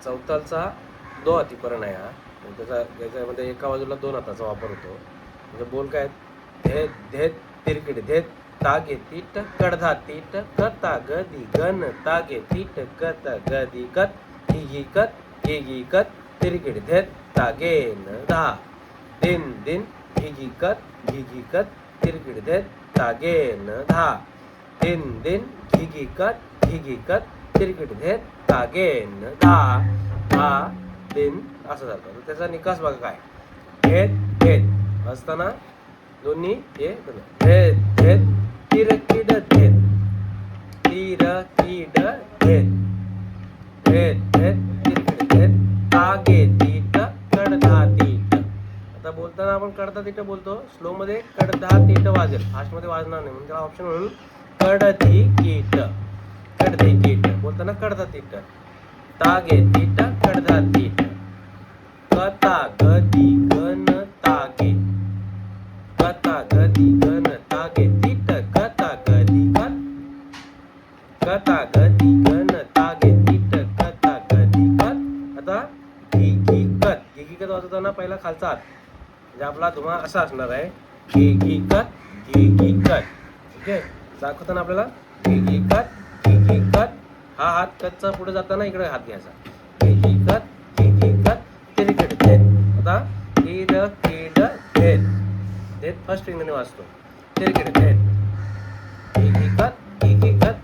चौतालचा दो हातीपरण आहे हा. त्याच्यामध्ये एका बाजूला 2 हाताचा वापर होतो. म्हणजे बोल काय धे धे तिरकिड धे तागे तीट कडधा तीट कता गदी गण तागे तीट कत गदी कत गी कत तिरकिड धे तागे न धा दिन दिन घी कत तिरकिड धे तागे न धा दिन दिन घी कत तिरकिड धे तागे न धा धा दिन असं जातं. त्याचा निकास बघा काय घेत घेत असताना दोन्ही हे धेत धेत तिरकिड धेत तिरकिड धेत धेत धेत तिरकिड धेत तागे तीट कडधा तीट. आता बोलताना आपण कडधा तीट बोलतो, स्लो मध्ये कडधा तीट वाजेल, फास्ट मध्ये वाजणार नाही म्हणजे त्याला ऑप्शन म्हणून कडधी कीट कडधी कीट बोलताना कडधा तीट तागे तीट कडधा तीट कता गदी गण तागे कता गदी गण तागे तीट कता गदी गण तागे तीट कता गदी कत. आता घी कत वाजवताना पहिला खालचा हात म्हणजे आपला धुमा असा असणार आहे घी कत ठीक आहे. दाखवताना आपल्याला घी कत हा हात कतचा पुढे जाताना इकडे हात घ्यायचा घी कत तिरकिड धेत. आता तिरकिड धेत धेत फर्स्ट फिंगरने वाजतो तिरकिड धेत घी कत